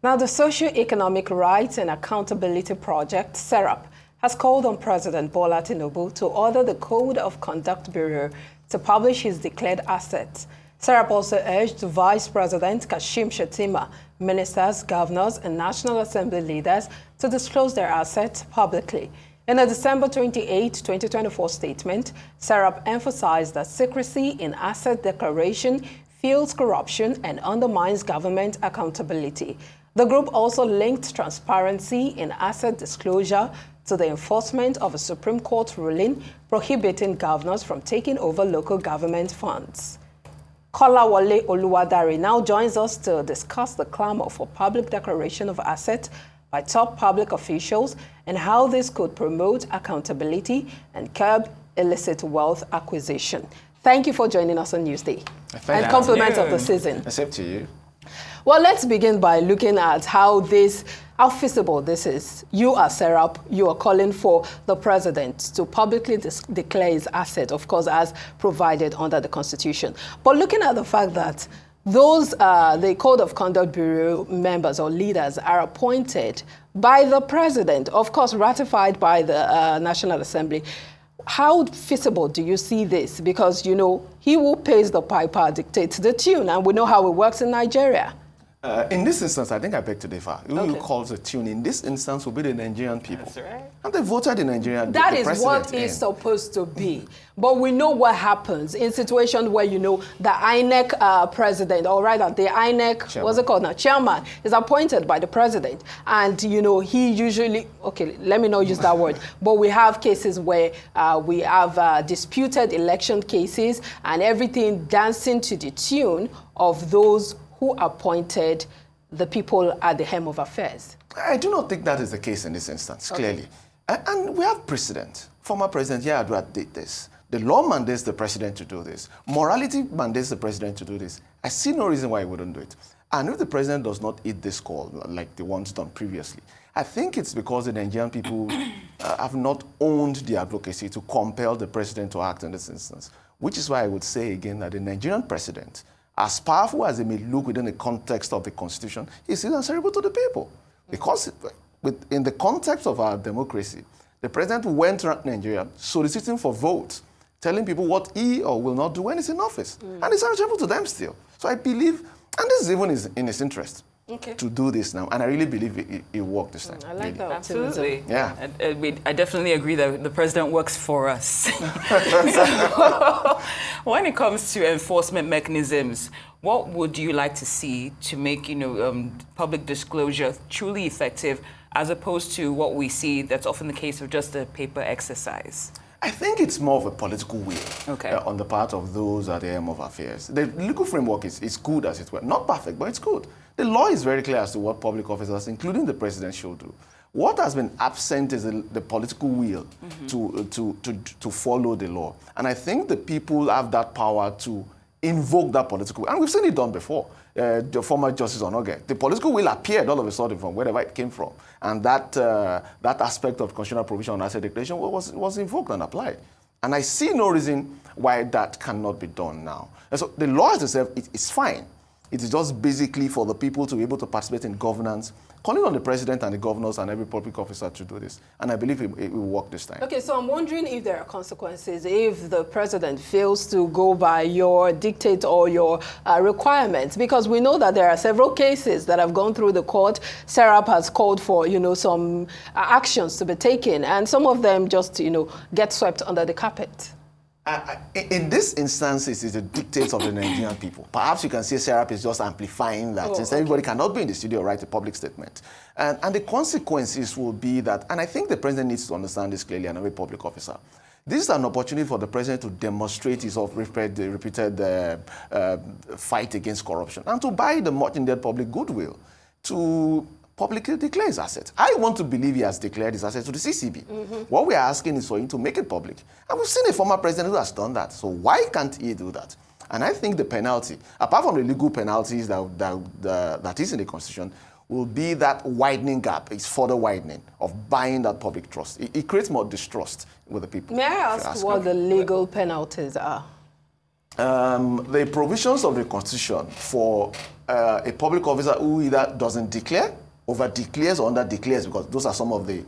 Now, the Socio-Economic Rights and Accountability Project, SERAP, has called on President Bola Tinubu to order the Code of Conduct Bureau to publish his declared assets. SERAP also urged Vice President Kashim Shettima, ministers, governors, and National Assembly leaders to disclose their assets publicly. In a December 28, 2024 statement, SERAP emphasized that secrecy in asset declaration fuels corruption and undermines government accountability. The group also linked transparency in asset disclosure to the enforcement of a Supreme Court ruling prohibiting governors from taking over local government funds. Kolawole Oluwadare now joins us to discuss the clamor for public declaration of assets by top public officials and how this could promote accountability and curb illicit wealth acquisition. Thank you for joining us on Newsday. And compliments of the season. Except to you. Well, let's begin by looking at how feasible this is. You are SERAP, you are calling for the president to publicly declare his asset, of course, as provided under the Constitution. But looking at the fact that the Code of Conduct Bureau members or leaders are appointed by the president, of course, ratified by the National Assembly, how feasible do you see this? Because, you know, he who pays the piper dictates the tune, and we know how it works in Nigeria. In this instance, I think I beg to differ. Who calls the tune in this instance will be the Nigerian people. That's right. And they voted in Nigeria. That is what it's supposed to be. But we know what happens in situations where, you know, the INEC president, or rather the INEC, chairman. What's it called now? Chairman is appointed by the president. And, you know, he usually, okay, let me not use that word, but we have cases where we have disputed election cases and everything dancing to the tune of those who appointed the people at the helm of affairs. I do not think that is the case in this instance, clearly. And we have precedent. Former President Yar'Adua did this. The law mandates the president to do this. Morality mandates the president to do this. I see no reason why he wouldn't do it. And if the president does not eat this call, like the ones done previously, I think it's because the Nigerian people have not owned the advocacy to compel the president to act in this instance, which is why I would say again that the Nigerian president, as powerful as it may look within the context of the Constitution, is still answerable to the people. Because in the context of our democracy, the president went around Nigeria soliciting for votes, telling people what he or will not do when he's in office. And it's answerable to them still. So I believe, and this is even in his interest, to do this now. And I really believe it worked this time. I like that. Absolutely. Yeah. I definitely agree that the president works for us. So, when it comes to enforcement mechanisms, what would you like to see to make, you know, public disclosure truly effective, as opposed to what we see that's often the case of just a paper exercise? I think it's more of a political will on the part of those at the helm of affairs. The legal framework is good as it were. Not perfect, but it's good. The law is very clear as to what public officers, including the president, should do. What has been absent is the political will to follow the law. And I think the people have that power to invoke that political will. And we've seen it done before. The former Justice Onoge, the political will appeared all of a sudden from wherever it came from. And that aspect of constitutional provision on asset declaration was invoked and applied. And I see no reason why that cannot be done now. And so the law as itself is fine. It is just basically for the people to be able to participate in governance, calling on the president and the governors and every public officer to do this. And I believe it will work this time. Okay, so I'm wondering if there are consequences if the president fails to go by your dictate or your requirements, because we know that there are several cases that have gone through the court. SERAP has called for, you know, some actions to be taken, and some of them just, you know, get swept under the carpet. In this instance, it is the dictates of the Nigerian people. Perhaps you can say SERAP is just amplifying that, since everybody cannot be in the studio or write a public statement. And the consequences will be that, and I think the president needs to understand this clearly, and every public officer. This is an opportunity for the president to demonstrate his repeated fight against corruption and to buy the much needed public goodwill to publicly declare his assets. I want to believe he has declared his assets to the CCB. What we are asking is for him to make it public. And we've seen a former president who has done that. So why can't he do that? And I think the penalty, apart from the legal penalties that is in the Constitution, will be that widening gap. It's further widening of buying that public trust. It creates more distrust with the people. May I ask what the legal penalties are? The provisions of the Constitution for a public officer who either doesn't declare, over-declares, or under-declares, because those are some of the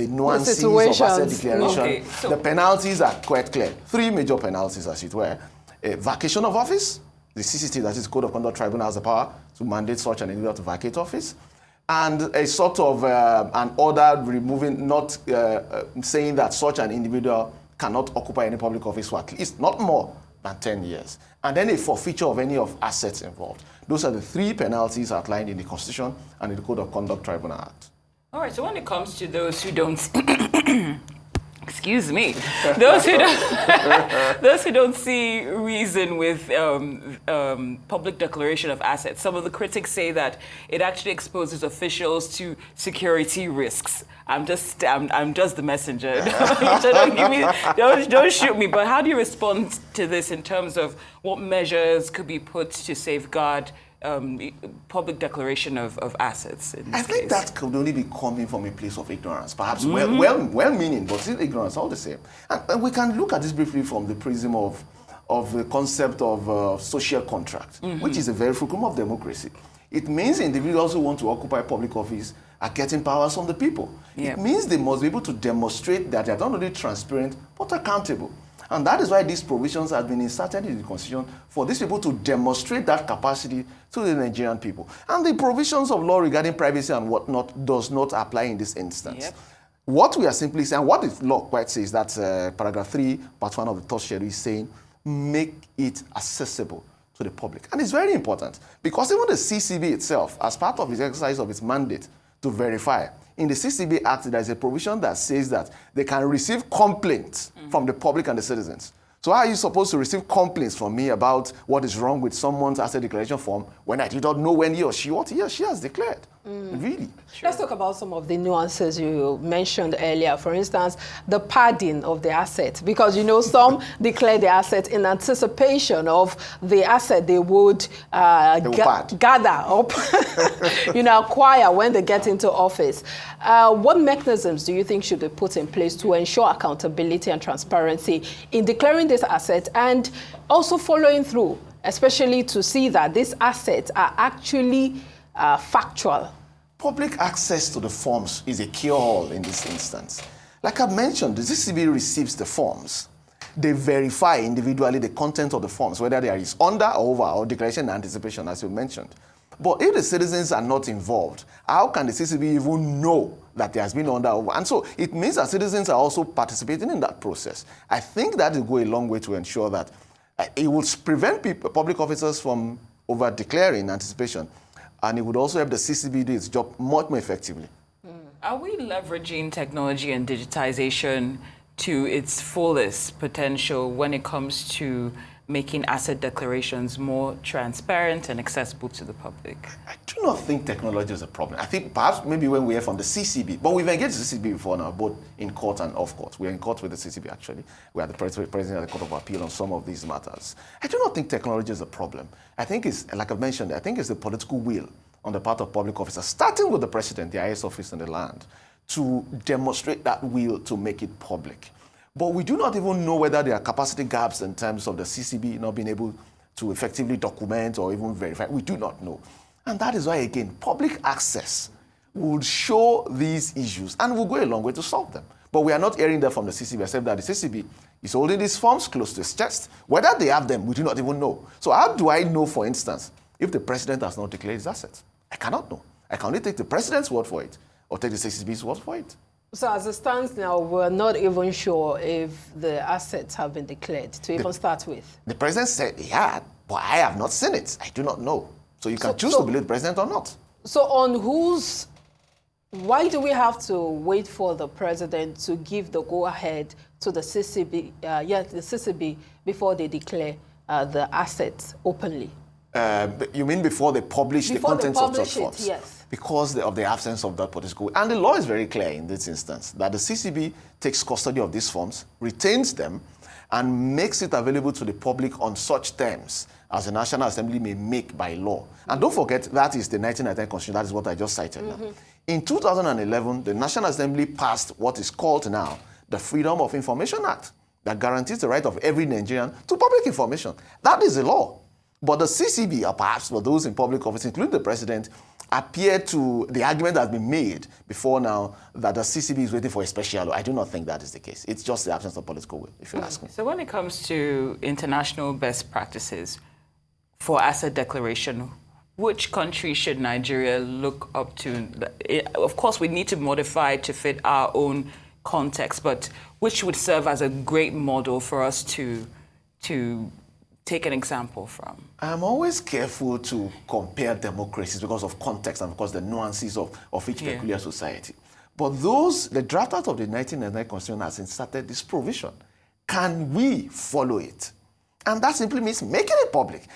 nuances of asset declaration. Okay, so the penalties are quite clear. 3 major penalties, as it were. Vacation of office. The CCT, that is Code of Conduct Tribunal, has the power to mandate such an individual to vacate office. And a sort of an order removing, not saying that such an individual cannot occupy any public office for at least not more than 10 years. And then a forfeiture of any of assets involved. Those are the 3 penalties outlined in the Constitution and in the Code of Conduct Tribunal Act. all right, so when it comes to those who don't, excuse me, those who don't see reason with public declaration of assets, some of the critics say that it actually exposes officials to security risks. I'm just the messenger. So don't shoot me. But how do you respond to this in terms of what measures could be put to safeguard public declaration of assets? In this I think case? that could only be coming from a place of ignorance, perhaps well-meaning, but still ignorance all the same. And we can look at this briefly from the prism of the concept of social contract, which is a very fulcrum of democracy. It means individuals who want to occupy public office are getting powers from the people. Yeah. It means they must be able to demonstrate that they are not only transparent, but accountable. And that is why these provisions have been inserted in the Constitution for these people to demonstrate that capacity to the Nigerian people. And the provisions of law regarding privacy and whatnot does not apply in this instance. Yep. What we are simply saying, what the law quite says, that paragraph 3, part 1 of the third schedule is saying, make it accessible to the public. And it's very important because even the CCB itself, as part of its exercise of its mandate to verify, in the CCB Act, there is a provision that says that they can receive complaints from the public and the citizens. So how are you supposed to receive complaints from me about what is wrong with someone's asset declaration form when I did not know when what he or she has declared? Really? Sure. Let's talk about some of the nuances you mentioned earlier. For instance, the padding of the asset, because some declare the asset in anticipation of the asset they would gather up, acquire when they get into office. What mechanisms do you think should be put in place to ensure accountability and transparency in declaring this asset and also following through, especially to see that these assets are actually factual? Public access to the forms is a cure-all in this instance. Like I mentioned, the CCB receives the forms. They verify individually the content of the forms, whether there is under or over or declaration and anticipation, as you mentioned. But if the citizens are not involved, how can the CCB even know that there has been under or over? And so it means that citizens are also participating in that process. I think that will go a long way to ensure that it will prevent public officers from over-declaring anticipation. And it would also help the CCB do its job much more effectively. Are we leveraging technology and digitization to its fullest potential when it comes to making asset declarations more transparent and accessible to the public? I do not think technology is a problem. I think perhaps maybe when we hear from the CCB, but we've engaged the CCB before now, both in court and off court. We're in court with the CCB, actually. We are the president of the Court of Appeal on some of these matters. I do not think technology is a problem. I think it's, like I've mentioned, I think it's the political will on the part of public officers, starting with the president, the highest office in the land, to demonstrate that will to make it public. But we do not even know whether there are capacity gaps in terms of the CCB not being able to effectively document or even verify. We do not know. And that is why, again, public access would show these issues and will go a long way to solve them. But we are not hearing that from the CCB, except that the CCB is holding these forms close to its chest. Whether they have them, we do not even know. So how do I know, for instance, if the president has not declared his assets? I cannot know. I can only take the president's word for it or take the CCB's word for it. So as it stands now, we're not even sure if the assets have been declared to even start with. The president said he had, but I have not seen it. I do not know. So you can choose to believe the president or not. So why do we have to wait for the president to give the go-ahead to the CCB, before they declare the assets openly? You mean before they publish the contents of such forms? Yes. Because of the absence of that political. And the law is very clear in this instance that the CCB takes custody of these forms, retains them, and makes it available to the public on such terms as the National Assembly may make by law. And don't forget, that is the 1999 Constitution. That is what I just cited now. In 2011, the National Assembly passed what is called now the Freedom of Information Act that guarantees the right of every Nigerian to public information. That is the law. But the CCB, or perhaps for those in public office, including the president, appear to, the argument has been made before now that the CCB is waiting for a special law. I do not think that is the case. It's just the absence of political will, if you ask me. So when it comes to international best practices for asset declaration, which country should Nigeria look up to? Of course, we need to modify it to fit our own context, but which would serve as a great model for us to take an example from? I'm always careful to compare democracies because of context and because the nuances of each peculiar society. But the draft out of the 1999 Constitution has inserted this provision. Can we follow it? And that simply means making it public.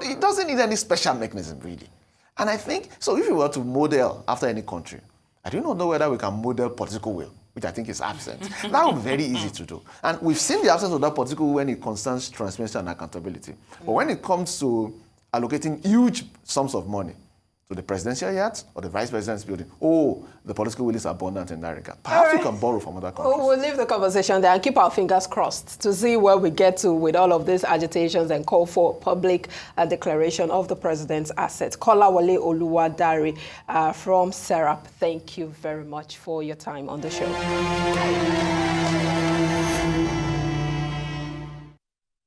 It doesn't need any special mechanism, really. And I think, so if we were to model after any country, I do not know whether we can model political will, which I think is absent. That would be very easy to do. And we've seen the absence of that political will when it concerns transparency and accountability. But when it comes to allocating huge sums of money to the presidential yacht or the vice president's building, the political will is abundant in that regard. Perhaps we can borrow from other countries. We'll leave the conversation there and keep our fingers crossed to see where we get to with all of these agitations and call for public declaration of the president's assets. Kolawole Oluwadare from SERAP, thank you very much for your time on the show.